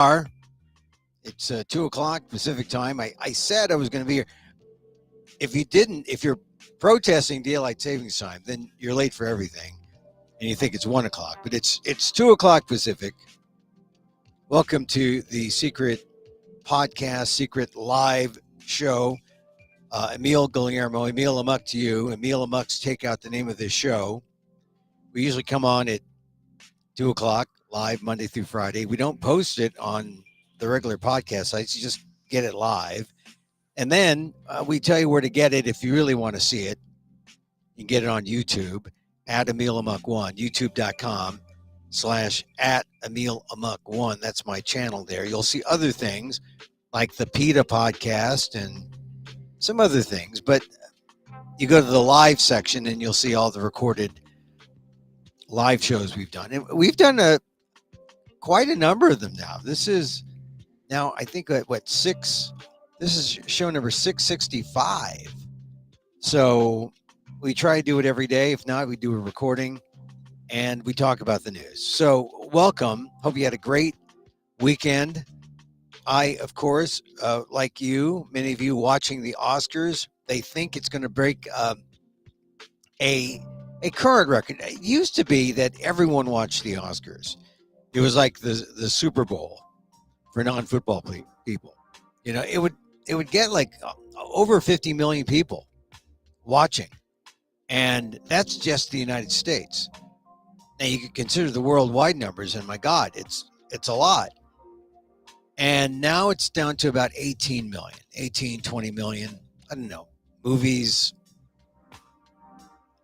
are. It's 2 o'clock Pacific time. I said I was going to be here. If you're protesting daylight savings time, then you're late for everything, and you think it's 1 o'clock. But it's 2 o'clock Pacific. Welcome to the secret podcast, secret live show. Emil Guillermo, Emil Amok to you. Emil Amok's Takeout, the name of this show. We usually come on at 2 o'clock live Monday through Friday. We don't post it on the regular podcast sites. You just get it live. And then we tell you where to get it if you really want to see it. You can get it on YouTube at Emil Amok1, youtube.com/at Emil Amok1. That's my channel there. You'll see other things like the PETA podcast and some other things. But you go to the live section and you'll see all the recorded live shows we've done. And we've done quite a number of them now. This is now, I think, this is show number 665. So we try to do it every day. If not, we do a recording and we talk about the news. So welcome. Hope you had a great weekend. I, of course, like you, many of you watching the Oscars, they think it's going to break a current record. It used to be that everyone watched the Oscars. It was like the Super Bowl for non-football people. You know, it would get like over 50 million people watching. And that's just the United States. Now you can consider the worldwide numbers, and my God, it's a lot. And now it's down to about 18, 20 million. I don't know. Movies. I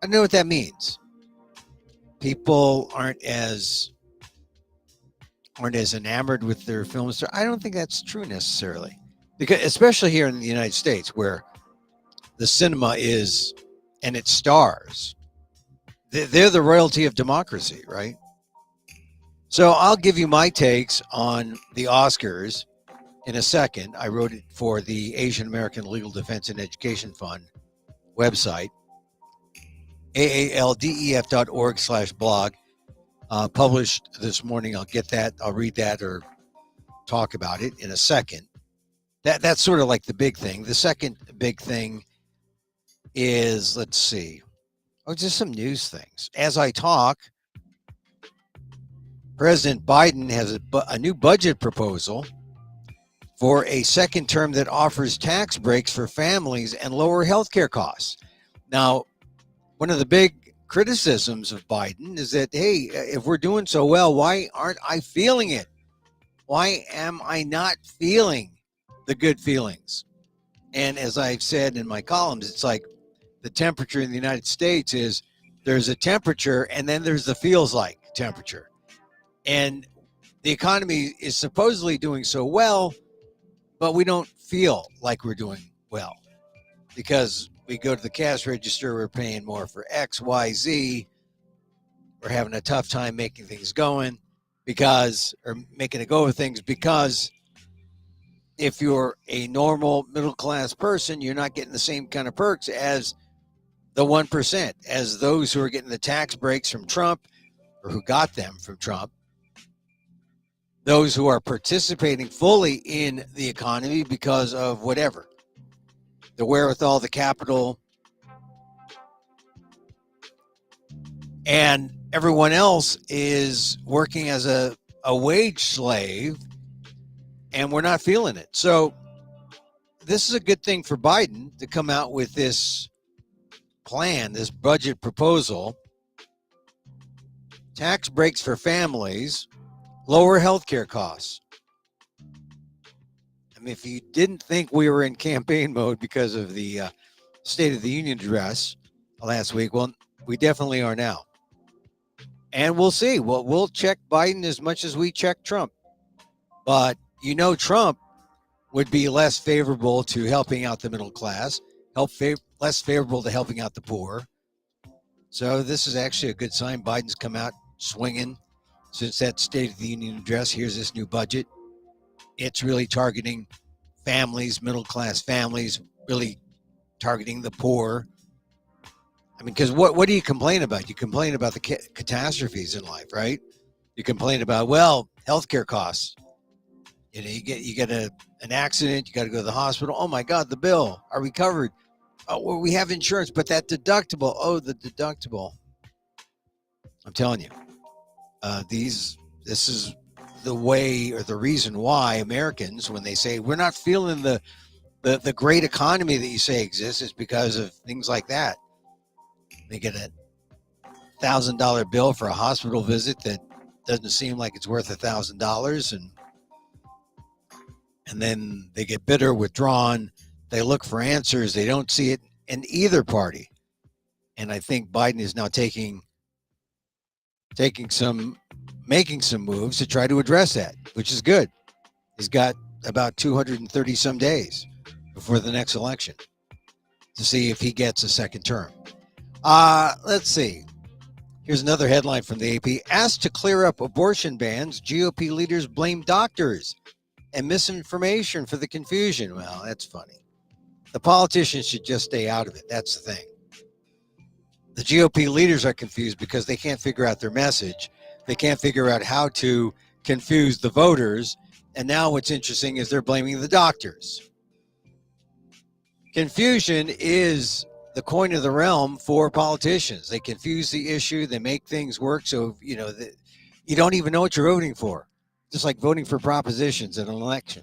don't know what that means. People aren't as enamored with their films. I don't think that's true necessarily. Because especially here in the United States, where the cinema is, and its stars, they're the royalty of democracy, right? So I'll give you my takes on the Oscars in a second. I wrote it for the Asian American Legal Defense and Education Fund website, aaldef.org/blog. Published this morning. I'll get that. I'll read that or talk about it in a second. That's sort of like the big thing. The second big thing is, let's see. Just some news things. As I talk, President Biden has a new budget proposal for a second term that offers tax breaks for families and lower health care costs. Now, one of the big criticisms of Biden is that, hey, if we're doing so well, why aren't I feeling it? Why am I not feeling the good feelings? And as I've said in my columns, it's like the temperature in the United States is there's a temperature and then there's the feels like temperature. And the economy is supposedly doing so well, but we don't feel like we're doing well because we go to the cash register, we're paying more for X, Y, Z. We're having a tough time making things going or making a go of things because if you're a normal middle-class person, you're not getting the same kind of perks as the 1%, as those who are getting the tax breaks from Trump or who got them from Trump, those who are participating fully in the economy because of whatever, the wherewithal, the capital, and everyone else is working as a wage slave, and we're not feeling it. So this is a good thing for Biden to come out with this plan, this budget proposal, tax breaks for families, lower healthcare costs. I mean, if you didn't think we were in campaign mode because of the State of the Union address last week, well, we definitely are now. And we'll see. We'll check Biden as much as we check Trump. But Trump would be less favorable to helping out the middle class, less favorable to helping out the poor. So this is actually a good sign. Biden's come out swinging since that State of the Union address. Here's this new budget. It's really targeting families, middle-class families, really targeting the poor. I mean, because what do you complain about? You complain about the catastrophes in life, right? You complain about, well, healthcare costs. You get an accident, you got to go to the hospital. Oh my God, the bill. Are we covered? Oh, well, we have insurance, but that deductible. Oh, the deductible. I'm telling you, this is the way or the reason why Americans, when they say we're not feeling the great economy that you say exists, is because of things like that. They get a $1,000 bill for a hospital visit that doesn't seem like it's worth $1,000, and then they get bitter, withdrawn. They look for answers. They don't see it in either party. And I think Biden is now making some moves to try to address that, which is good. He's got about 230 some days before the next election to see if he gets a second term. Let's see. Here's another headline from the AP. Asked to clear up abortion bans, GOP leaders blame doctors and misinformation for the confusion. Well, that's funny. The politicians should just stay out of it. That's the thing. The GOP leaders are confused because they can't figure out their message. They can't figure out how to confuse the voters. And now what's interesting is they're blaming the doctors. Confusion is the coin of the realm for politicians. They confuse the issue. They make things work so, you don't even know what you're voting for. Just like voting for propositions in an election.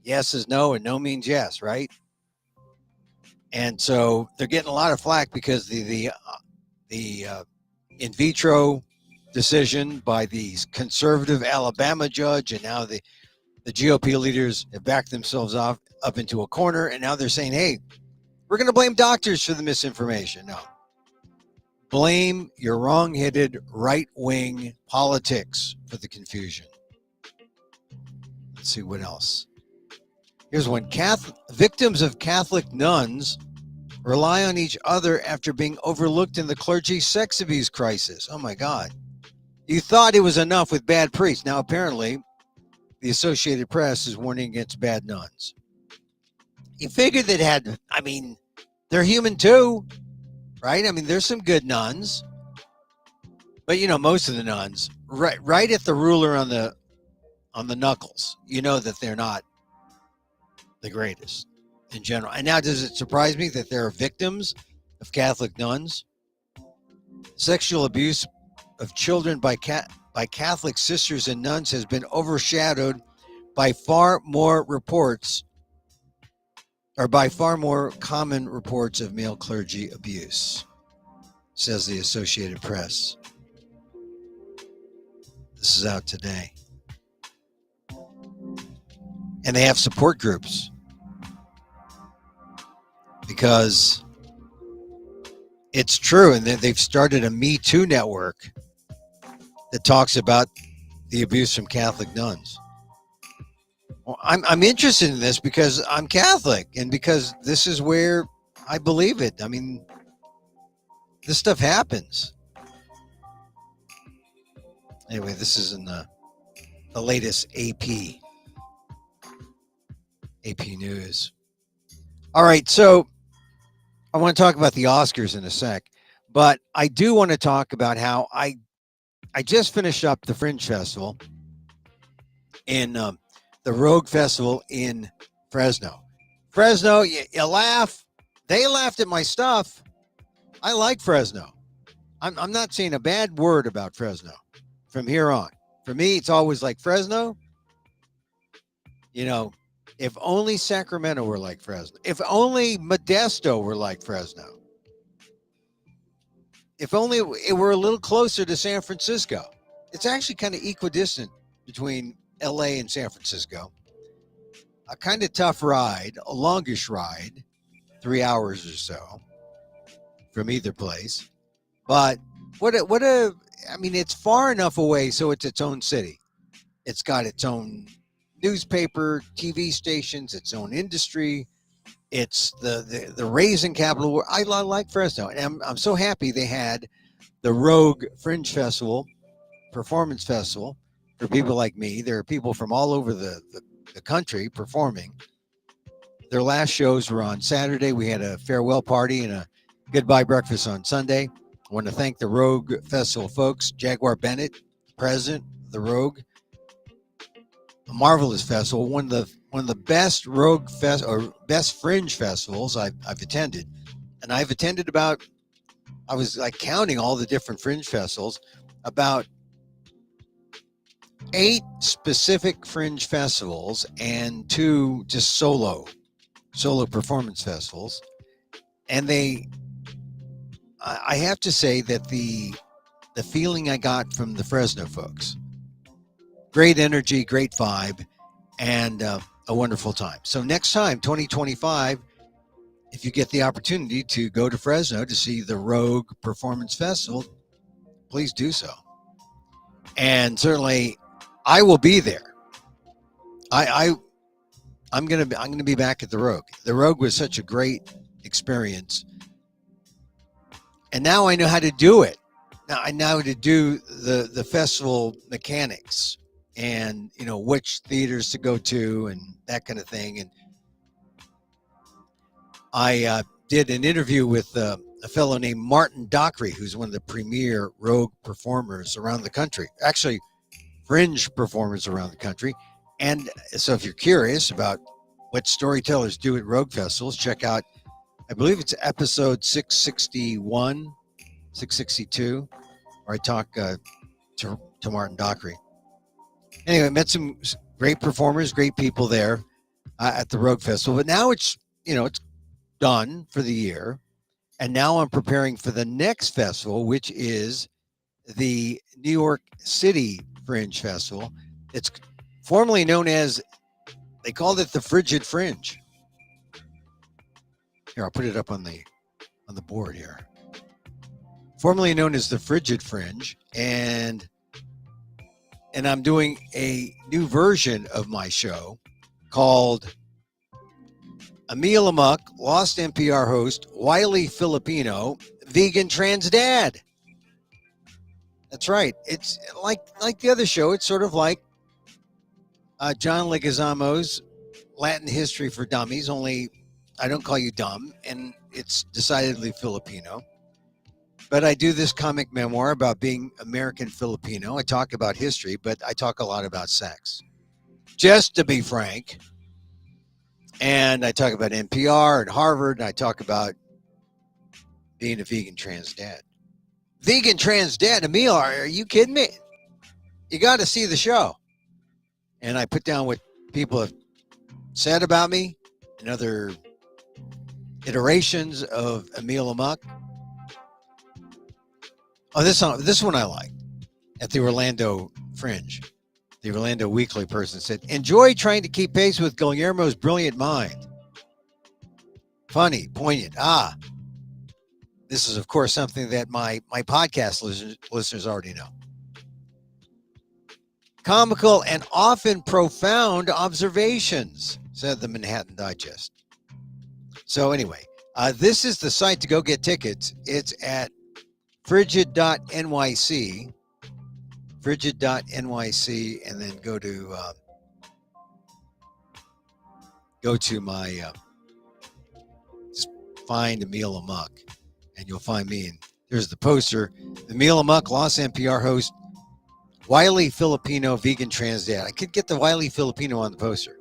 Yes is no, and no means yes, right? And so they're getting a lot of flack because the in vitro decision by the conservative Alabama judge, and now the GOP leaders have backed themselves up into a corner, and now they're saying, hey, we're going to blame doctors for the misinformation. No. Blame your wrong-headed right-wing politics for the confusion. Let's see what else. Here's one. Victims of Catholic nuns rely on each other after being overlooked in the clergy sex abuse crisis. Oh, my God. You thought it was enough with bad priests. Now, apparently, the Associated Press is warning against bad nuns. You figured they're human too, right? I mean, there's some good nuns. But, most of the nuns, right at the ruler on the knuckles, that they're not the greatest in general. And now, does it surprise me that there are victims of Catholic nuns? Sexual abuse of children by Catholic sisters and nuns has been overshadowed by far more common reports of male clergy abuse, says the Associated Press. This is out today. And they have support groups because it's true. And they've started a Me Too network that talks about the abuse from Catholic nuns. Well, I'm interested in this because I'm Catholic and because this is where I believe it. I mean, this stuff happens. Anyway, this is in the latest AP News. All right, so I want to talk about the Oscars in a sec, but I do want to talk about how I just finished up the Fringe Festival in the Rogue Festival in Fresno. Fresno, you laugh. They laughed at my stuff. I like Fresno. I'm not saying a bad word about Fresno from here on. For me, it's always like Fresno. If only Sacramento were like Fresno. If only Modesto were like Fresno. If only it were a little closer to San Francisco. It's actually kind of equidistant between LA and San Francisco. A kind of tough ride, a longish ride, 3 hours or so from either place. But it's far enough away so it's its own city. It's got its own newspaper, TV stations, its own industry. It's the raisin capital. I like Fresno, and I'm so happy they had the Rogue Fringe Festival, Performance Festival for people like me. There are people from all over the country performing. Their last shows were on Saturday. We had a farewell party and a goodbye breakfast on Sunday. I want to thank the Rogue Festival folks. Jaguar Bennett, president of the Rogue. a marvelous festival, one of the best Rogue Fest or best Fringe festivals I've attended, and I've attended about. I was like counting all the different Fringe festivals, about 8 specific Fringe festivals and 2 just solo performance festivals, and I have to say that the feeling I got from the Fresno folks, great energy, great vibe, and a wonderful time. So next time, 2025, if you get the opportunity to go to Fresno to see the Rogue Performance Festival, please do so. And certainly, I will be there. I'm gonna be back at the Rogue. The Rogue was such a great experience, and now I know how to do it. Now I know how to do the festival mechanics, and which theaters to go to and that kind of thing. And I did an interview with a fellow named Martin Dockery, who's one of the premier Rogue performers around the country. Actually, Fringe performers around the country. And so if you're curious about what storytellers do at Rogue festivals, check out, I believe it's episode 661, 662, where I talk to Martin Dockery. Anyway, met some great performers, great people there at the Rogue Festival. But now it's done for the year. And now I'm preparing for the next festival, which is the New York City Fringe Festival. It's formerly known as, they called it the Frigid Fringe. Here, I'll put it up on the board here. Formerly known as the Frigid Fringe, and I'm doing a new version of my show called Emil Amok, lost NPR host, wily Filipino, vegan trans dad. That's right. It's like the other show. It's sort of like John Leguizamo's Latin History for Dummies, only I don't call you dumb, and it's decidedly Filipino. But I do this comic memoir about being American Filipino. I talk about history, but I talk a lot about sex, just to be frank. And I talk about NPR and Harvard, and I talk about being a vegan trans dad. Vegan trans dad, Emil, are you kidding me? You got to see the show. And I put down what people have said about me and other iterations of Emil Amok. Oh, this one I liked at the Orlando Fringe. The Orlando Weekly person said, enjoy trying to keep pace with Guillermo's brilliant mind. Funny, poignant. This is, of course, something that my podcast listeners already know. Comical and often profound observations, said the Manhattan Digest. So anyway, this is the site to go get tickets. It's at frigid.nyc, frigid.nyc, and then go to my, just find Emil Amok, and you'll find me. And there's the poster. Emil Amok, lost NPR host, wily Filipino vegan trans dad. I could get the wily Filipino on the poster.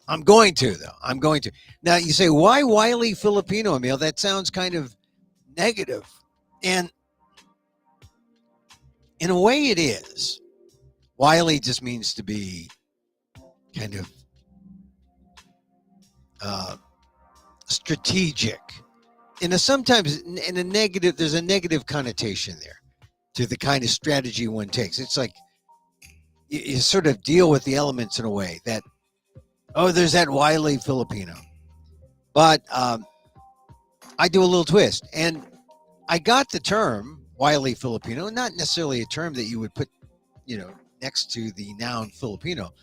I'm going to, though. I'm going to. Now, you say, why wily Filipino, Emil? That sounds kind of negative. And in a way, it is. Wily just means to be kind of strategic. Sometimes in a negative, there's a negative connotation there to the kind of strategy one takes. It's like you sort of deal with the elements in a way that, there's that wily Filipino. But I do a little twist. And I got the term wily Filipino, not necessarily a term that you would put, next to the noun Filipino.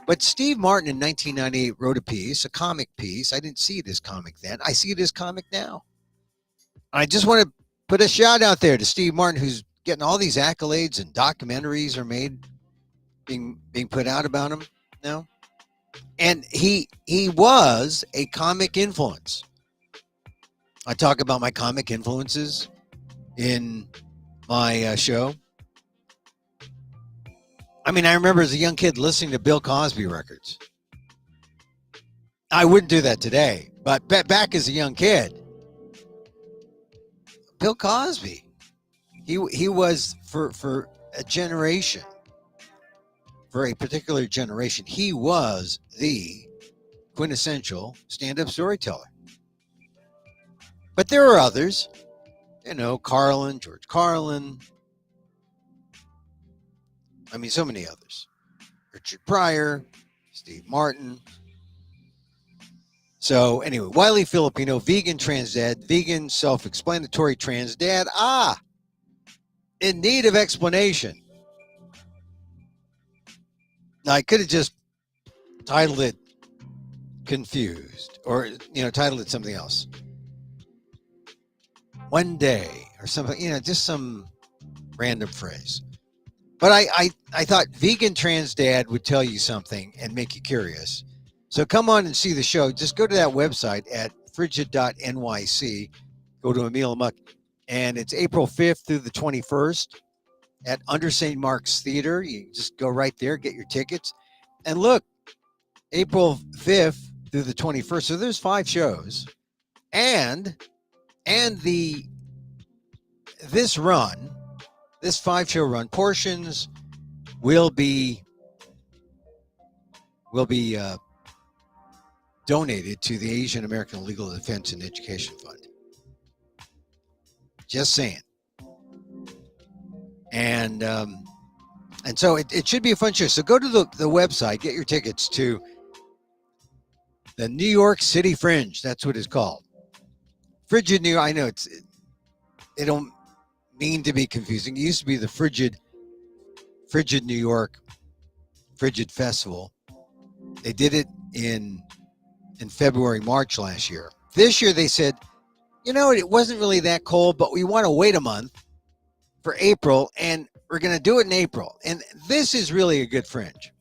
But Steve Martin in 1998 wrote a piece, a comic piece. I didn't see it as comic then. I see it as comic now. I just want to put a shout out there to Steve Martin, who's getting all these accolades, and documentaries are being put out about him now. And he was a comic influence. I talk about my comic influences in my show. I mean, I remember as a young kid listening to Bill Cosby records. I wouldn't do that today, but back as a young kid, Bill Cosby, he was for a generation, for a particular generation, he was the quintessential stand-up storyteller. But there are others, Carlin, George Carlin. I mean, so many others. Richard Pryor, Steve Martin. So anyway, Wiley Filipino, vegan trans dad, vegan self-explanatory trans dad. In need of explanation. Now, I could have just titled it Confused, or titled it something else. One day or something, just some random phrase. But I thought vegan trans dad would tell you something and make you curious. So come on and see the show. Just go to that website at frigid.nyc. Go to Emil Amok. And it's April 5th through the 21st at Under St. Mark's Theater. You can just go right there, get your tickets. And look, April 5th through the 21st. So there's 5 shows. And this 5-show run, portions will be donated to the Asian American Legal Defense and Education Fund. Just saying. And so it should be a fun show. So go to the website, get your tickets to the New York City Fringe. That's what it's called. Frigid New York. I know they don't mean to be confusing. It used to be the Frigid New York Frigid Festival. They did it in February, March last year. This year they said, it wasn't really that cold, but we want to wait a month for April, and we're going to do it in April. And this is really a good fringe.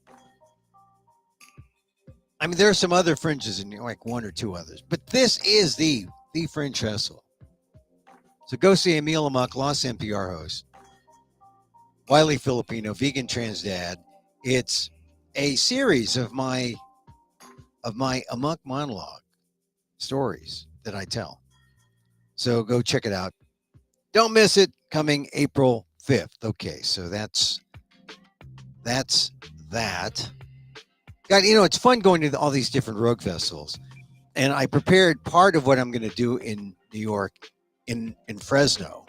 I mean, there are some other fringes in like 1 or 2 others, but this is the Fringe Festival. So go see Emil Amok, Lost NPR host, Wiley Filipino, vegan trans dad. It's a series of my Amok monologue stories that I tell. So go check it out. Don't miss it. Coming April 5th. Okay, so that's that. God, it's fun going to all these different rogue festivals. And I prepared part of what I'm going to do in New York, in Fresno.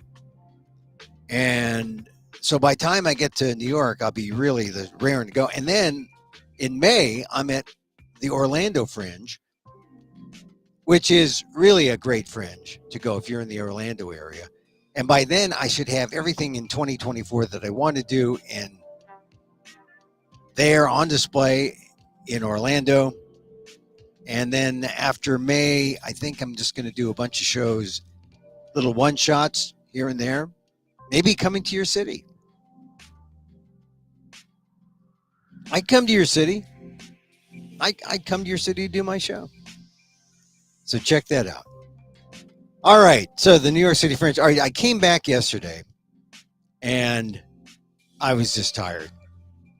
And so by the time I get to New York, I'll be really raring to go. And then in May, I'm at the Orlando Fringe, which is really a great fringe to go if you're in the Orlando area. And by then, I should have everything in 2024 that I want to do and there on display in Orlando. And then after May, I think I'm just going to do a bunch of shows, little one-shots here and there, maybe coming to your city. I'd come to your city. I'd come to your city to do my show. So check that out. All right. So the New York City Fringe. All right. I came back yesterday and I was just tired.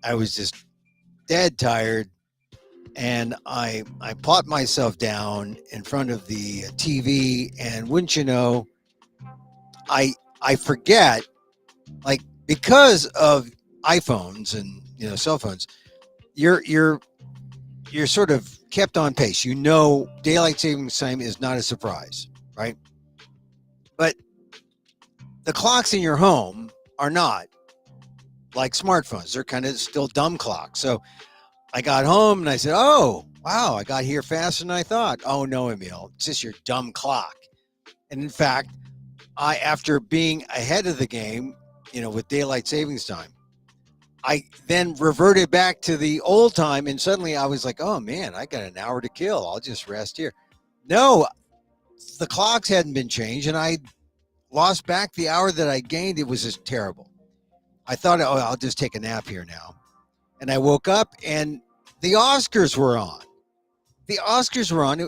I was just dead tired. And I plopped myself down in front of the TV, and wouldn't you know, I forget, like, because of iPhones and cell phones, you're sort of kept on pace. Daylight savings time is not a surprise, right? But the clocks in your home are not like smartphones. They're kind of still dumb clocks. So I got home and I said, oh, wow, I got here faster than I thought. Oh, no, Emil, it's just your dumb clock. And in fact, after being ahead of the game, with daylight savings time, I then reverted back to the old time. And suddenly I was like, oh, man, I got an hour to kill. I'll just rest here. No, the clocks hadn't been changed, and I lost back the hour that I gained. It was just terrible. I thought, oh, I'll just take a nap here now. And I woke up and the Oscars were on. The Oscars were on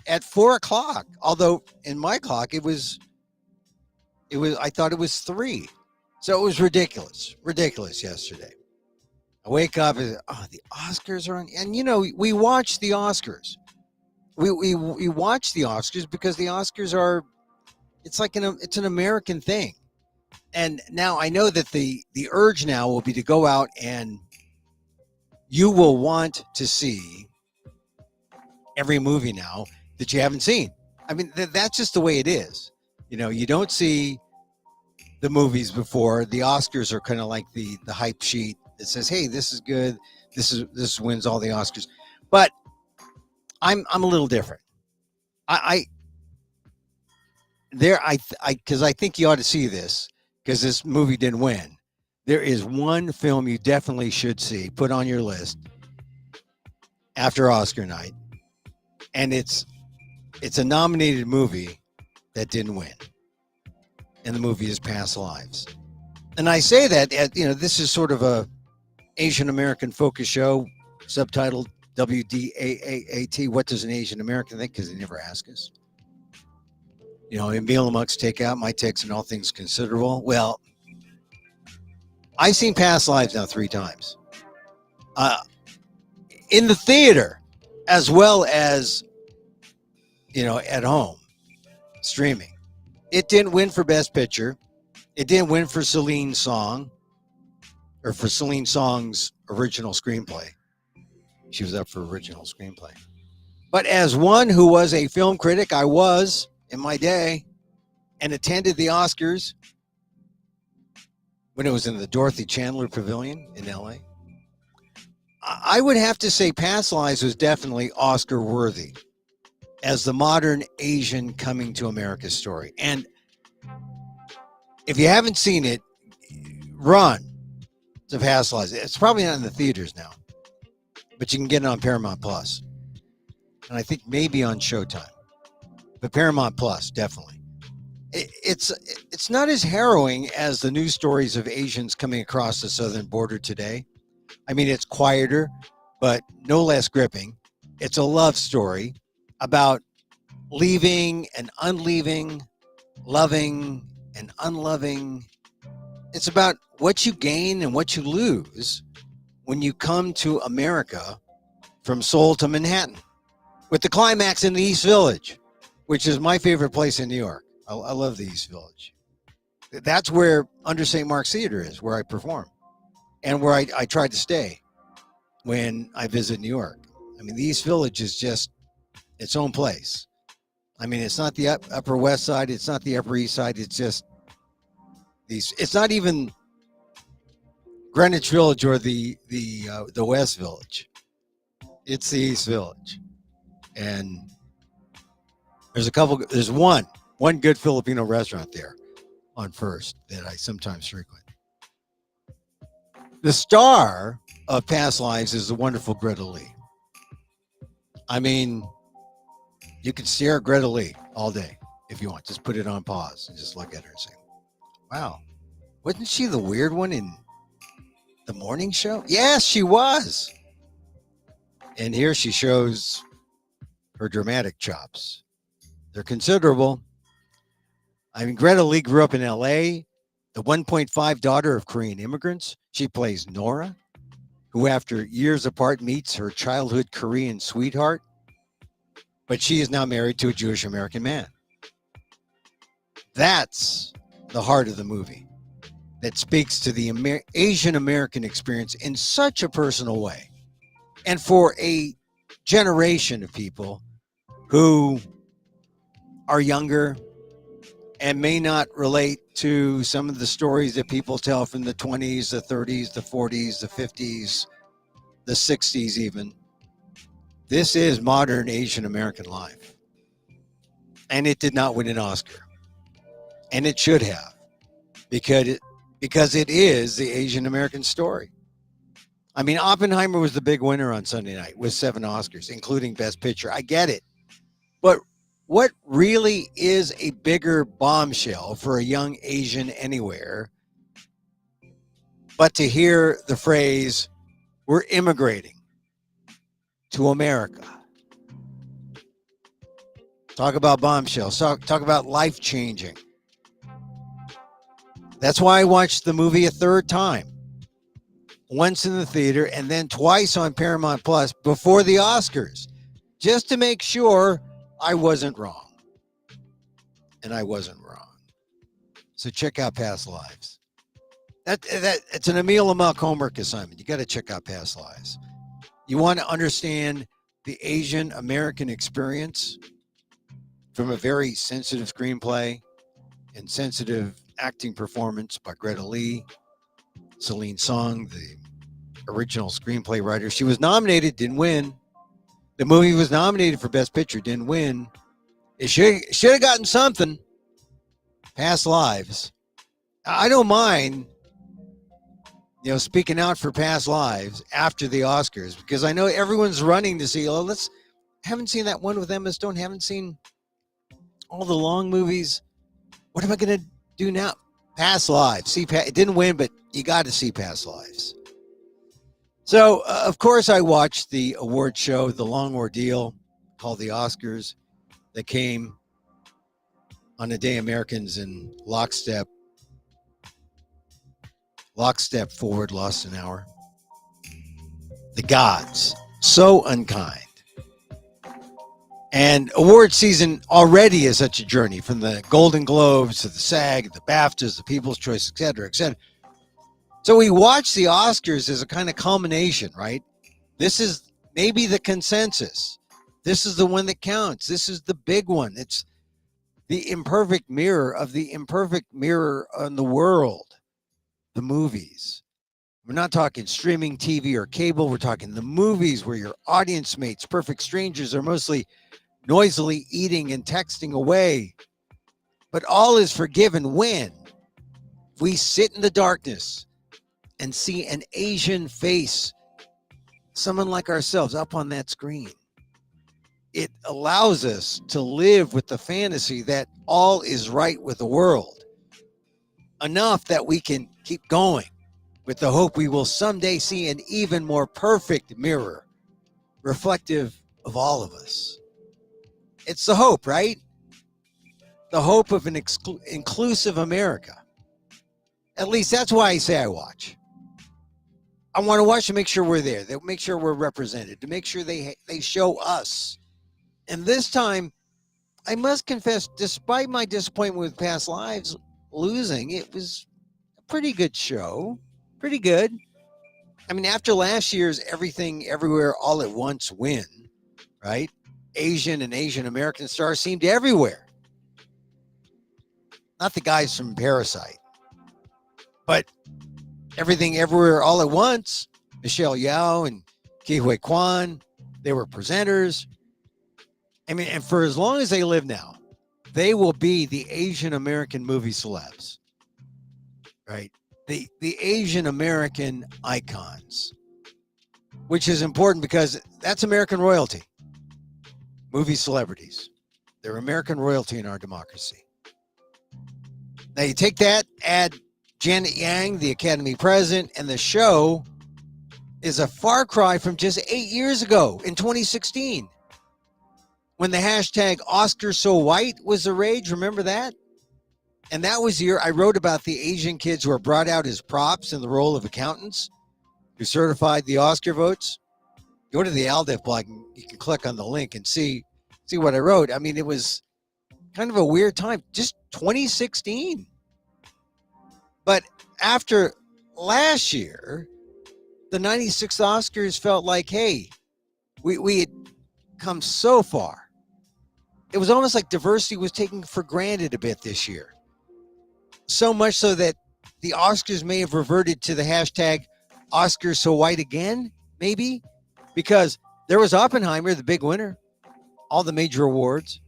at 4:00. Although in my clock, I thought it was 3. So it was ridiculous yesterday. I wake up and the Oscars are on, and we watch the Oscars. We watch the Oscars because the Oscars are. It's like it's an American thing, and now I know that the urge now will be to go out and you will want to see every movie now that you haven't seen. I mean, that's just the way it is. You don't see the movies before. The Oscars are kind of like the hype sheet that says, "Hey, this is good. This wins all the Oscars." But I'm a little different. Because I think you ought to see this because this movie didn't win. There is one film you definitely should see, put on your list after Oscar night, and it's a nominated movie that didn't win, and the movie is Past Lives. And I say that this is sort of a Asian American focus show, subtitled WDAAT. What does an Asian American think? Because they never ask us. Emil, Amok's Takeout, my takes on all things considerable. Well, I've seen Past Lives now 3 times. In the theater, as well as, at home, streaming. It didn't win for Best Picture. It didn't win for Celine Song, or for Celine Song's original screenplay. She was up for original screenplay. But as one who was a film critic, I was in my day, and attended the Oscars when it was in the Dorothy Chandler Pavilion in LA. I would have to say Past Lives was definitely Oscar worthy as the modern Asian coming to America story. And if you haven't seen it, run to Past Lives. It's probably not in the theaters now, but you can get it on Paramount Plus, and I think maybe on Showtime. But Paramount Plus, definitely. It's not as harrowing as the news stories of Asians coming across the southern border today. I mean, it's quieter, but no less gripping. It's a love story about leaving and unleaving, loving and unloving. It's about what you gain and what you lose when you come to America from Seoul to Manhattan, with the climax in the East Village, which is my favorite place in New York. I love the East Village. That's where Under St. Mark's Theater is, where I perform, and where I try to stay when I visit New York. I mean, the East Village is just its own place. I mean, it's not the Upper West Side. It's not the Upper East Side. It's just these. It's not even Greenwich Village or the West Village. It's the East Village, and there's one good Filipino restaurant there on First that I sometimes frequent. The star of Past Lives is the wonderful Greta Lee. I mean, you can stare at Greta Lee all day if you want. Just put it on pause and just look at her and say, wow, wasn't she the weird one in the morning show? Yes, she was. And here she shows her dramatic chops. They're considerable. I mean, Greta Lee grew up in LA, the 1.5 daughter of Korean immigrants. She plays Nora, who after years apart meets her childhood Korean sweetheart, but she is now married to a Jewish American man. That's the heart of the movie that speaks to the Asian American experience in such a personal way. And for a generation of people who are younger and may not relate to some of the stories that people tell from the 20s, the 30s, the 40s, the 50s, the 60s even. This is modern Asian American life. And it did not win an Oscar. And it should have, because it is the Asian American story. I mean, Oppenheimer was the big winner on Sunday night with 7 Oscars, including Best Picture. I get it. But what really is a bigger bombshell for a young Asian anywhere but to hear the phrase, we're immigrating to America? Talk about bombshells. Talk about life-changing. That's why I watched the movie a third time. once in the theater and then twice on Paramount Plus before the Oscars, just to make sure I wasn't wrong. And I wasn't wrong. So check out Past Lives. That it's an Emil Amok homework assignment. You got to check out Past Lives. You want to understand the Asian American experience from a very sensitive screenplay and sensitive acting performance by Greta Lee, Celine Song, the original screenplay writer. She was nominated, didn't win. The movie was nominated for Best Picture, didn't win. It should have gotten something. Past Lives. I don't mind, speaking out for Past Lives after the Oscars, because I know everyone's running to see. Haven't seen that one with Emma Stone. Haven't seen all the long movies. What am I going to do now? Past Lives. It didn't win, but you got to see Past Lives. So, of course, I watched the award show, The Long Ordeal, called the Oscars, that came on the day Americans in lockstep forward, lost an hour. The gods, so unkind. And award season already is such a journey, from the Golden Globes to the SAG, the BAFTAs, the People's Choice, et cetera, et cetera. So we watch the Oscars as a kind of culmination, right? This is maybe the consensus. This is the one that counts. This is the big one. It's the imperfect mirror of the imperfect mirror on the world, the movies. We're not talking streaming TV or cable. We're talking the movies where your audience mates, perfect strangers, are mostly noisily eating and texting away. But all is forgiven when we sit in the darkness and see an Asian face, someone like ourselves, up on that screen. It allows us to live with the fantasy that all is right with the world, enough that we can keep going with the hope we will someday see an even more perfect mirror, reflective of all of us. It's the hope, right? The hope of an inclusive America. At least that's why I say I watch. I want to watch to make sure we're there, to make sure we're represented, to make sure they show us. And this time, I must confess, despite my disappointment with Past Lives losing, it was a pretty good show. Pretty good. I mean, after last year's Everything, Everywhere, All at Once win, right? Asian and Asian American stars seemed everywhere. Not the guys from Parasite, but Everything, Everywhere, All at Once, Michelle Yeoh and Ke Huy Quan, they were presenters. I mean, and for as long as they live now, they will be the Asian American movie celebs, right? The Asian American icons, which is important because that's American royalty. Movie celebrities. They're American royalty in our democracy. Now you take that, add Janet Yang, the Academy president, and the show is a far cry from just 8 years ago in 2016, when the hashtag #OscarsSoWhite was the rage. Remember that? And that was the year I wrote about the Asian kids who were brought out as props in the role of accountants who certified the Oscar votes. Go to the Aldef blog and you can click on the link and see what I wrote. I mean, it was kind of a weird time, just 2016. But after last year, the 96 Oscars felt like, hey, we had come so far. It was almost like diversity was taken for granted a bit this year. So much so that the Oscars may have reverted to the hashtag #OscarsSoWhite again, maybe, because there was Oppenheimer, the big winner, all the major awards,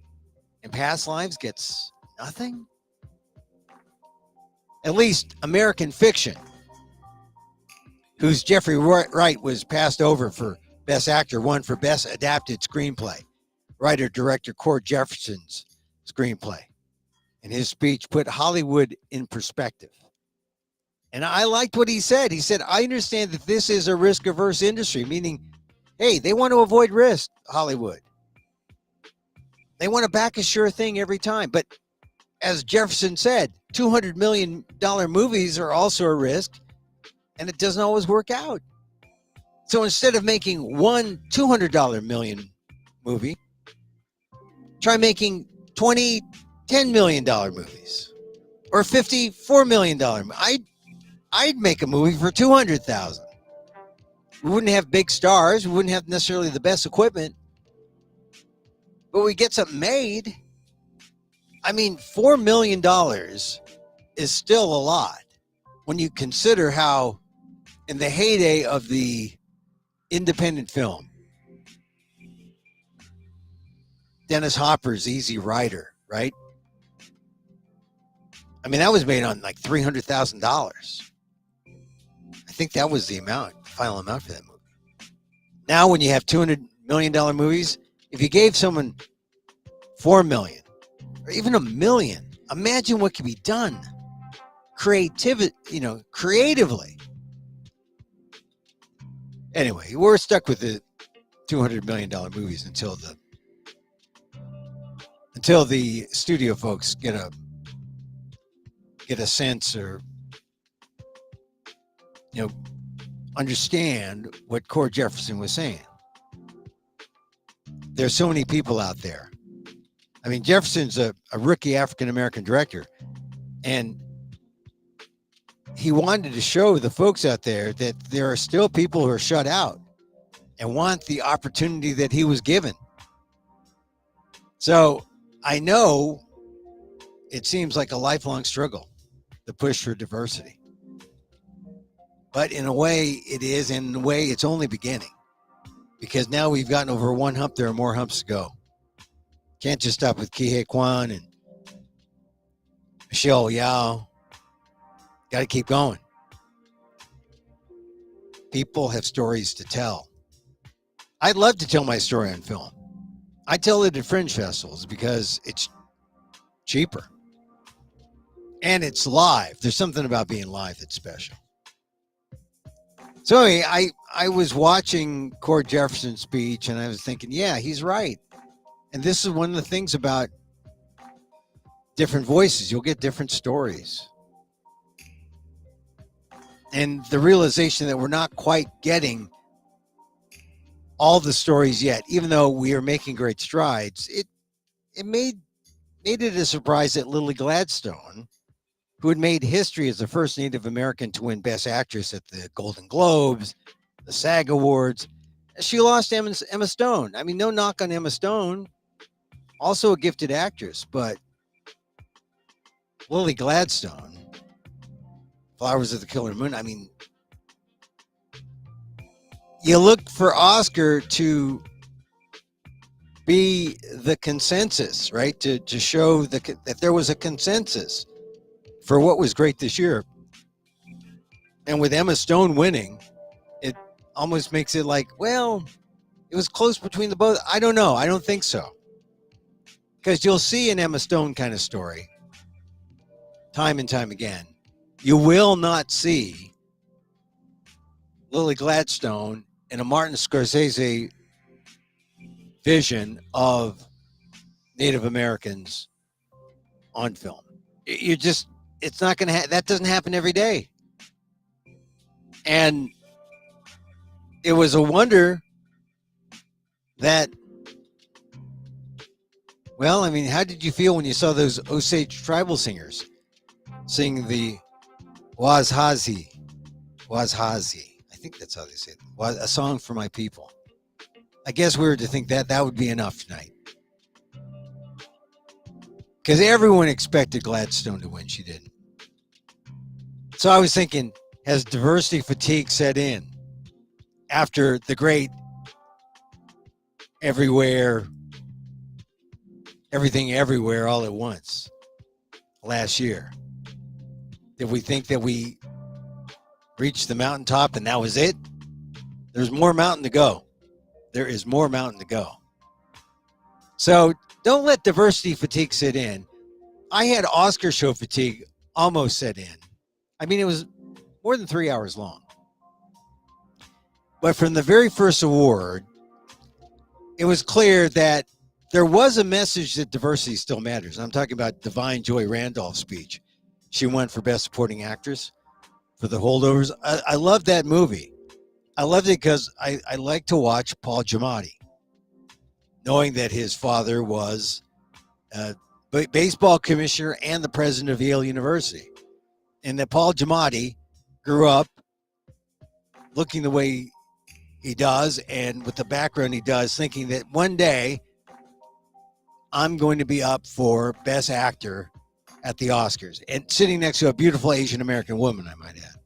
and Past Lives gets nothing. At least American Fiction, whose Jeffrey Wright was passed over for Best Actor, won for Best Adapted Screenplay. Writer-director Cord Jefferson's screenplay. And his speech put Hollywood in perspective. And I liked what he said. He said, I understand that this is a risk-averse industry, meaning, hey, they want to avoid risk, Hollywood. They want to back a sure thing every time. But as Jefferson said, $200 million movies are also a risk. and it doesn't always work out. So instead of making one $200 million movie, try making 20 $10 million movies or $54 million. I'd make a movie for $200,000. We wouldn't have big stars. We wouldn't have necessarily the best equipment, but we get something made. I mean, $4 million is still a lot when you consider how in the heyday of the independent film, Dennis Hopper's Easy Rider, right? I mean, that was made on like $300,000. I think that was the final amount for that movie. Now, when you have $200 million movies, if you gave someone $4 million or even $1 million, imagine what could be done creatively. Anyway, we're stuck with the $200 million movies until the studio folks get a sense or understand what Cord Jefferson was saying. There's so many people out there. I mean, Jefferson's a rookie African-American director, and he wanted to show the folks out there that there are still people who are shut out and want the opportunity that he was given. So I know it seems like a lifelong struggle, the push for diversity. But in a way it is, and in a way it's only beginning. Because now we've gotten over one hump, there are more humps to go. Can't just stop with Kihei Kwan and Michelle Yao. Got to keep going. People have stories to tell. I'd love to tell my story on film. I tell it at Fringe festivals because it's cheaper. And it's live. There's something about being live that's special. So anyway, I was watching Cord Jefferson's speech and I was thinking, yeah, he's right. And this is one of the things about different voices. You'll get different stories. And the realization that we're not quite getting all the stories yet, even though we are making great strides, it made it a surprise that Lily Gladstone, who had made history as the first Native American to win Best Actress at the Golden Globes, the SAG Awards, she lost Emma Stone. I mean, no knock on Emma Stone, also a gifted actress, but Lily Gladstone, Flowers of the Killer Moon, I mean, you look for Oscar to be the consensus, right? To show that there was a consensus for what was great this year. And with Emma Stone winning, it almost makes it like, well, it was close between the both. I don't know. I don't think so. Because you'll see an Emma Stone kind of story time and time again. You will not see Lily Gladstone in a Martin Scorsese vision of Native Americans on film. It's not going to that doesn't happen every day. And it was a wonder that, well, I mean, how did you feel when you saw those Osage tribal singers sing the Wazhazi? I think that's how they say it. A song for my people. I guess we were to think that would be enough tonight. Because everyone expected Gladstone to win. She didn't. So I was thinking, has diversity fatigue set in after the great everything everywhere all at once last year? Did we think that we reached the mountaintop and that was it? There's more mountain to go. There is more mountain to go. So don't let diversity fatigue sit in. I had Oscar show fatigue almost set in. I mean, it was more than 3 hours long. But from the very first award, it was clear that there was a message that diversity still matters. I'm talking about Divine Joy Randolph's speech. She won for Best Supporting Actress. for the holdovers. I love that movie. I loved it because I like to watch Paul Giamatti, knowing that his father was a baseball commissioner and the president of Yale University, and that Paul Giamatti grew up looking the way he does and with the background he does, thinking that one day I'm going to be up for Best Actor at the Oscars, and sitting next to a beautiful Asian American woman, I might add.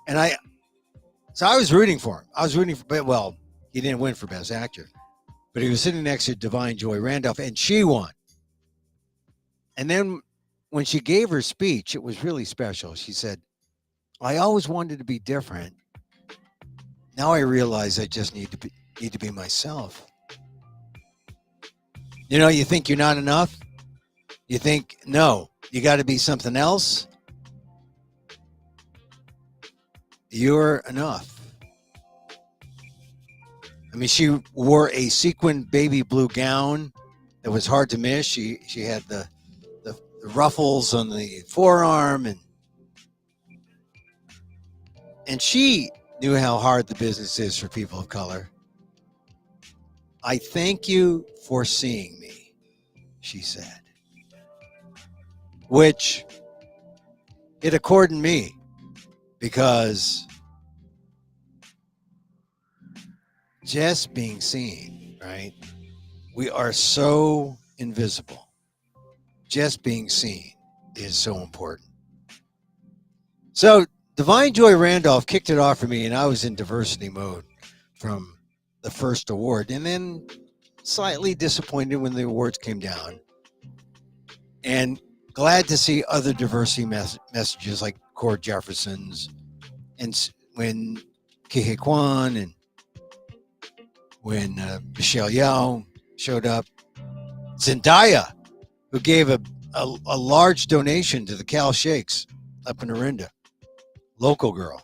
And I was rooting for him. I was rooting for, well, he didn't win for Best Actor, but he was sitting next to Divine Joy Randolph, and she won. And then when she gave her speech, it was really special. She said, I always wanted to be different. Now I realize I just need to be myself. You know, you think you're not enough. You think, no, you got to be something else. You're enough. I mean, she wore a sequined baby blue gown that was hard to miss. She had the ruffles on the forearm, and she knew how hard the business is for people of color. I thank you for seeing me, she said, which it accorded me, because just being seen, right? We are so invisible. Just being seen is so important. So Divine Joy Randolph kicked it off for me, and I was in diversity mode from the first award, and then slightly disappointed when the awards came down, and glad to see other diversity messages like Cord Jefferson's, and when Kihe Kwan, and when Michelle Yeoh showed up, Zendaya, who gave a large donation to the Cal Shakes up in Orinda, local girl.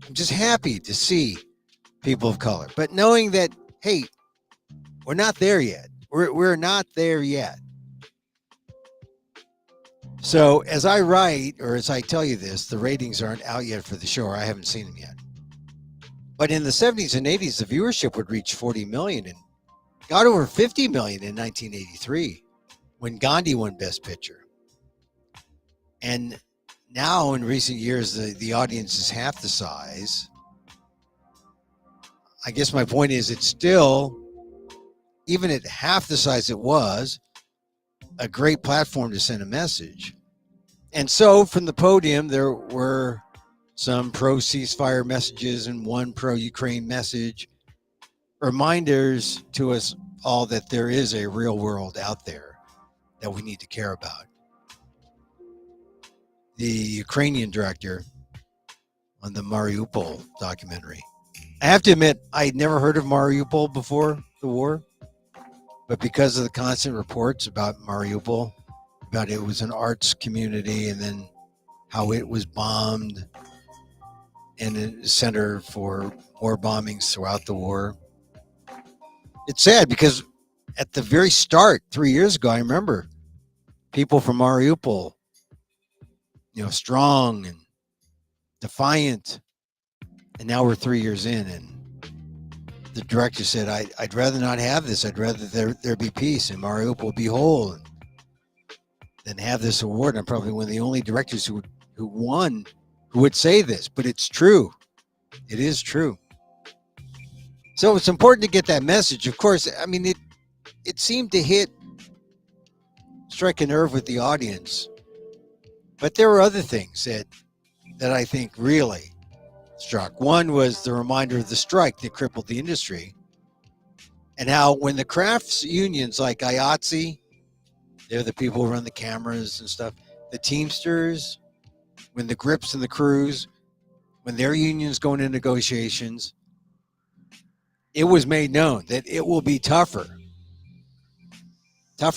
I'm just happy to see people of color, but knowing that, hey, we're not there yet. We're not there yet. So as I write, or as I tell you this, the ratings aren't out yet for the show, or I haven't seen them yet. But in the 70s and 80s, the viewership would reach 40 million and got over 50 million in 1983 when Gandhi won Best Picture. And now in recent years, the audience is half the size. I guess my point is, it's still, even at half the size it was, a great platform to send a message. And so from the podium, there were some pro-ceasefire messages and one pro-Ukraine message, reminders to us all that there is a real world out there that we need to care about. The Ukrainian director on the Mariupol documentary. I have to admit, I'd never heard of Mariupol before the war, but because of the constant reports about Mariupol, about it was an arts community, and then how it was bombed, and a center for more bombings throughout the war. It's sad because at the very start, 3 years ago, I remember people from Mariupol, strong and defiant. And now we're 3 years in, and the director said, I'd rather not have this. I'd rather there be peace and Mariupol be whole than have this award. I'm probably one of the only directors who won who would say this, but it's true. It is true. So it's important to get that message. Of course, I mean, it seemed to strike a nerve with the audience. But there were other things that I think really struck. One was the reminder of the strike that crippled the industry, and how when the crafts unions like IATSE, they're the people who run the cameras and stuff, the Teamsters, when the grips and the crews, when their unions go into negotiations, it was made known that it will be tougher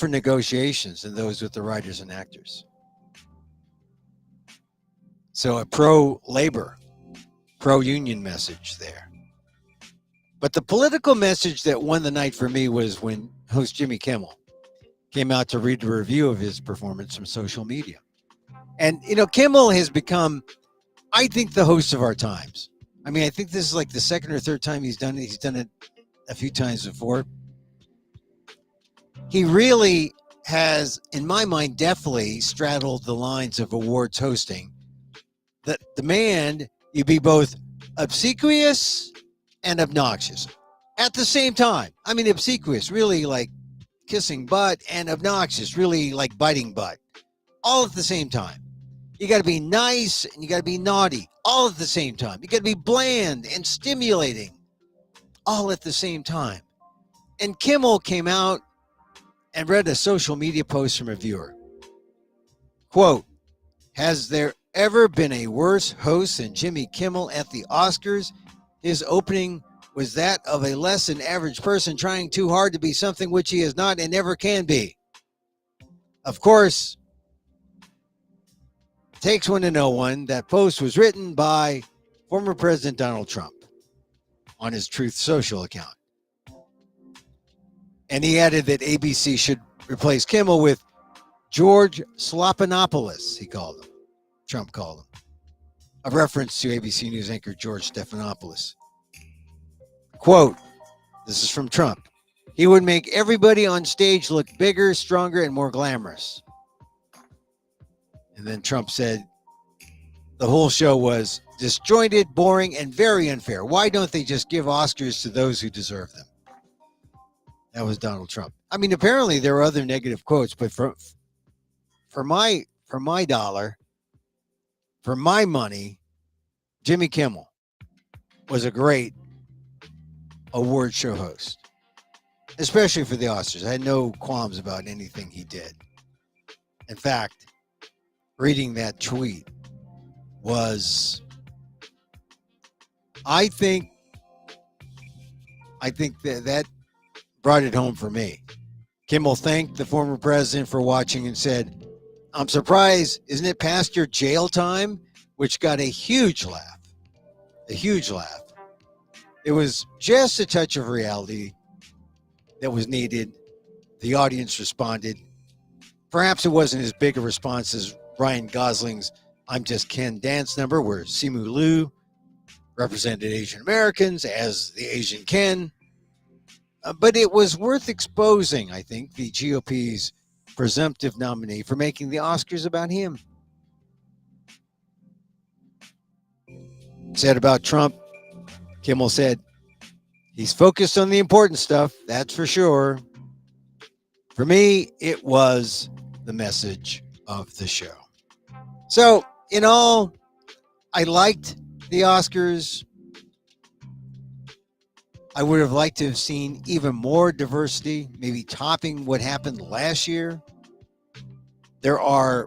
negotiations than those with the writers and actors. So a pro-labor, pro-union message there. But the political message that won the night for me was when host Jimmy Kimmel came out to read the review of his performance from social media. And, Kimmel has become I think the host of our times. I mean, I think this is like the second or third time he's done it. He's done it a few times before. He really has, in my mind, definitely straddled the lines of awards hosting that demand you be both obsequious and obnoxious at the same time. I mean, obsequious, really like kissing butt, and obnoxious, really like biting butt, all at the same time. You got to be nice and you got to be naughty, all at the same time. You got to be bland and stimulating, all at the same time. And Kimmel came out and read a social media post from a viewer. Quote, has there ever been a worse host than Jimmy Kimmel at the Oscars? His opening was that of a less than average person trying too hard to be something which he is not and never can be. Of course, takes one to know one. That post was written by former President Donald Trump on his Truth Social account. And he added that ABC should replace Kimmel with George Slopinopoulos, he called him. Trump called him. A reference to ABC News anchor George Stephanopoulos. Quote, this is from Trump. He would make everybody on stage look bigger, stronger, and more glamorous. And then Trump said the whole show was disjointed, boring, and very unfair. Why don't they just give Oscars to those who deserve them? That was Donald Trump. I mean, apparently there were other negative quotes, but for my dollar, for my money, Jimmy Kimmel was a great award show host, especially for the Oscars. I had no qualms about anything he did. In fact, reading that tweet was, I think that brought it home for me. Kimmel thanked the former president for watching and said, I'm surprised, isn't it past your jail time? Which got a huge laugh. A huge laugh. It was just a touch of reality that was needed. The audience responded. Perhaps it wasn't as big a response as Ryan Gosling's I'm Just Ken dance number, where Simu Liu represented Asian Americans as the Asian Ken. But it was worth exposing, I think, the GOP's presumptive nominee for making the Oscars about him. Said about Trump, Kimmel said, he's focused on the important stuff, that's for sure. For me, it was the message of the show. So, in all, I liked the Oscars. I would have liked to have seen even more diversity, maybe topping what happened last year. There are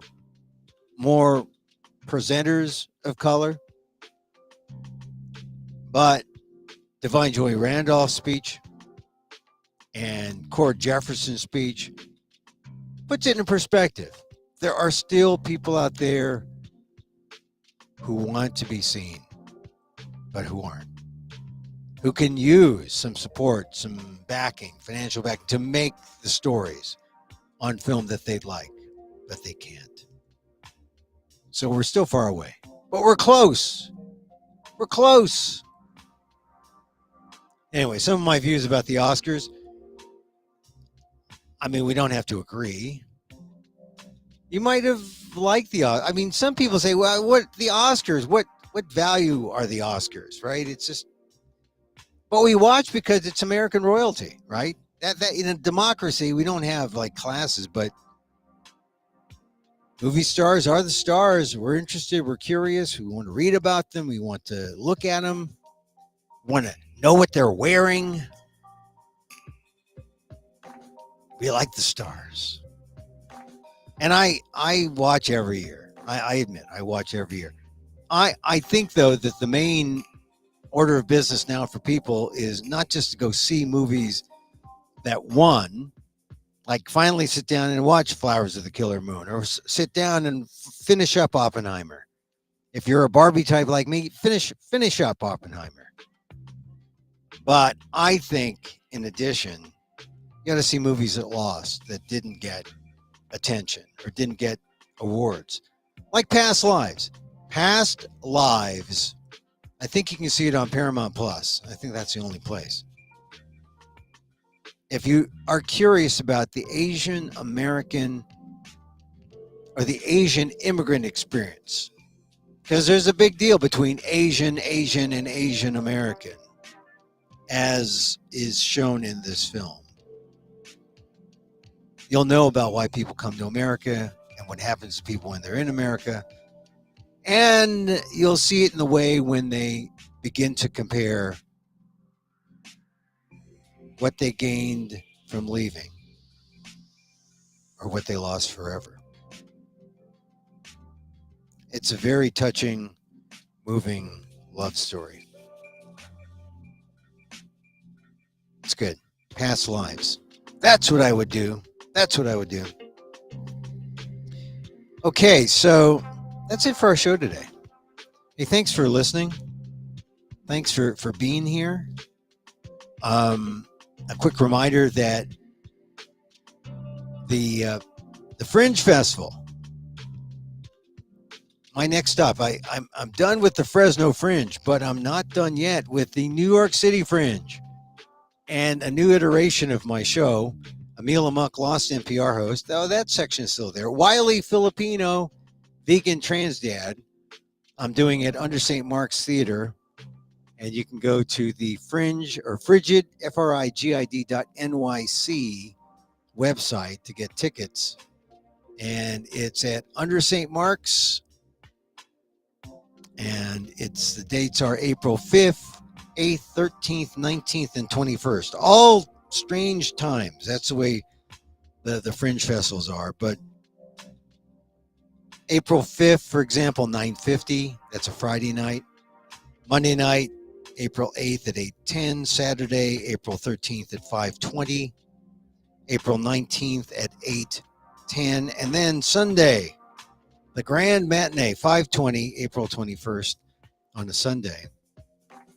more presenters of color, but Divine Joy Randolph's speech and Cord Jefferson's speech puts it in perspective. There are still people out there who want to be seen, but who aren't. Who can use some support, some backing, financial backing to make the stories on film that they'd like, but they can't. So we're still far away, but we're close. We're close. Anyway, some of my views about the Oscars. I mean, we don't have to agree. You might have liked the, I mean, some people say, well, what the Oscars, what value are the Oscars, right? It's just, but we watch because it's American royalty, right? That in a democracy, we don't have like classes, but movie stars are the stars. We're interested. We're curious. We want to read about them. We want to look at them. We want to know what they're wearing. We like the stars. And I watch every year. I admit, I watch every year. I think, though, that the main order of business now for people is not just to go see movies that won, like finally sit down and watch Flowers of the Killer Moon, or sit down and finish up Oppenheimer. If you're a Barbie type like me, finish up Oppenheimer. But I think, in addition, you got to see movies that lost, that didn't get attention or didn't get awards, like Past Lives. Past Lives. I think you can see it on Paramount Plus. I think that's the only place. If you are curious about the Asian American or the Asian immigrant experience, because there's a big deal between Asian, and Asian American, as is shown in this film. You'll know about why people come to America and what happens to people when they're in America. And you'll see it in the way when they begin to compare what they gained from leaving or what they lost forever. It's a very touching, moving love story. It's good. Past lives. That's what I would do. That's what I would do. Okay, so that's it for our show today. Hey, thanks for listening. Thanks for being here. A quick reminder that the Fringe Festival, my next stop. I'm done with the Fresno Fringe, but I'm not done yet with the New York City Fringe and a new iteration of my show. Emil Amok, Lost NPR host. Oh, that section is still there. Wily Filipino, vegan trans dad. I'm doing it under St. Mark's Theater. And you can go to the Fringe or Frigid, FRIGID.NYC website to get tickets. And it's at Under St. Mark's. And the dates are April 5th, 8th, 13th, 19th, and 21st. All strange times. That's the way the Fringe festivals are. But April 5th, for example, 9:50. That's a Friday night. Monday night, April 8th at 8:10. Saturday, April 13th at 5:20. April 19th at 8:10. And then Sunday, the grand matinee, 5:20, April 21st on a Sunday.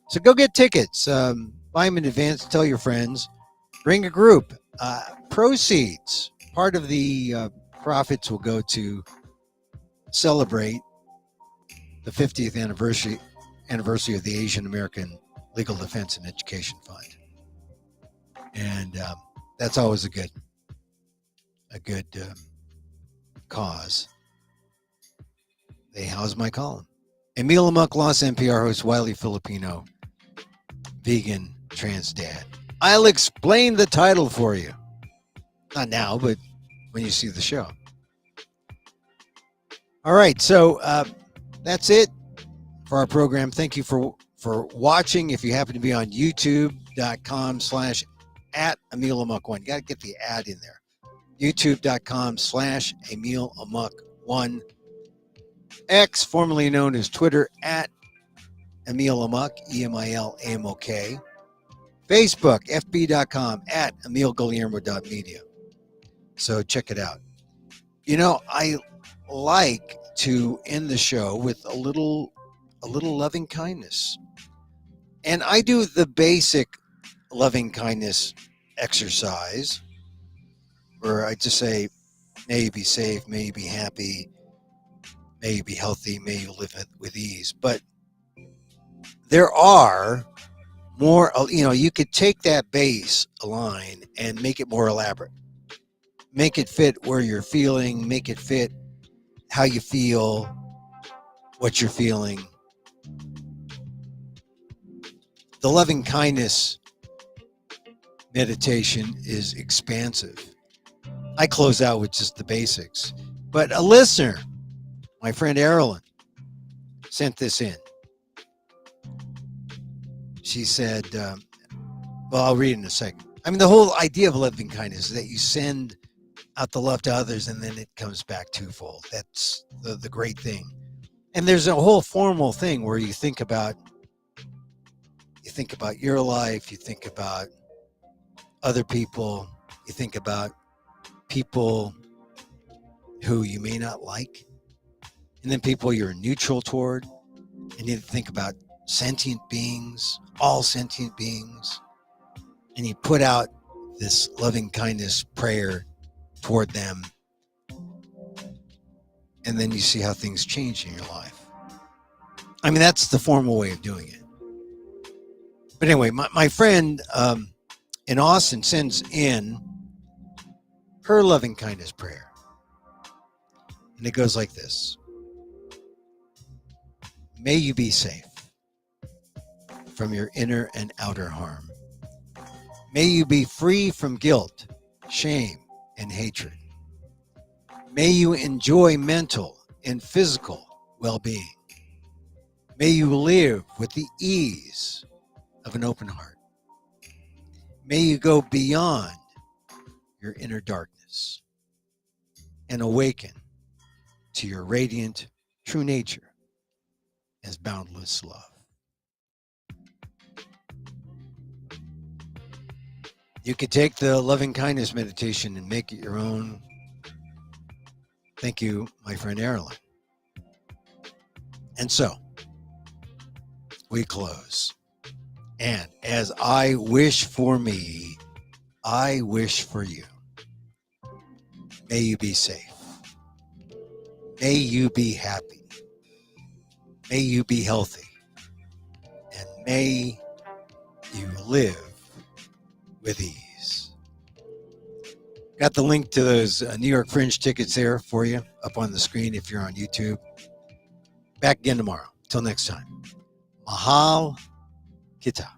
So go get tickets. Buy them in advance. Tell your friends. Bring a group. Proceeds, part of the profits will go to celebrate the 50th anniversary of the Asian American Legal Defense and Education Fund. And that's always a good cause. They house my column. Emil Amok, Lost NPR host, Wily Filipino, vegan trans dad. I'll explain the title for you. Not now, but when you see the show. All right, so that's it for our program. Thank you for watching. If you happen to be on youtube.com/@EmilAmok1. You got to get the ad in there. youtube.com/EmilAmok1. X, formerly known as Twitter, @EmilAmok, EMILAMOK. Facebook, fb.com @EmilGuillermo.media. So check it out. You know, I like to end the show with a little loving kindness. And I do the basic loving kindness exercise where I just say, may you be safe, may you be happy, may you be healthy, may you live with ease. But there are more, you could take that base line and make it more elaborate. Make it fit where you're feeling, make it fit how you feel, what you're feeling. The loving kindness meditation is expansive. I close out with just the basics. But a listener, my friend Erilyn, sent this in. She said, well, I'll read it in a second. I mean, the whole idea of loving kindness is that you send out the love to others and then it comes back twofold. That's the great thing. And there's a whole formal thing where you think about your life, you think about other people, you think about people who you may not like, and then people you're neutral toward, and you think about sentient beings, all sentient beings, and you put out this loving kindness prayer toward them, and then you see how things change in your life. I mean, that's the formal way of doing it. But anyway, my friend in Austin sends in her loving kindness prayer. And it goes like this. May you be safe from your inner and outer harm. May you be free from guilt, shame, and hatred. May you enjoy mental and physical well-being. May you live with the ease of an open heart. May you go beyond your inner darkness and awaken to your radiant true nature as boundless love. You could take the loving kindness meditation and make it your own. Thank you, my friend Erilyn. And so, we close. And as I wish for me, I wish for you. May you be safe. May you be happy. May you be healthy. And may you live with ease. Got the link to those New York Fringe tickets there for you up on the screen if you're on YouTube. Back again tomorrow. Till next time. Mahal Kita.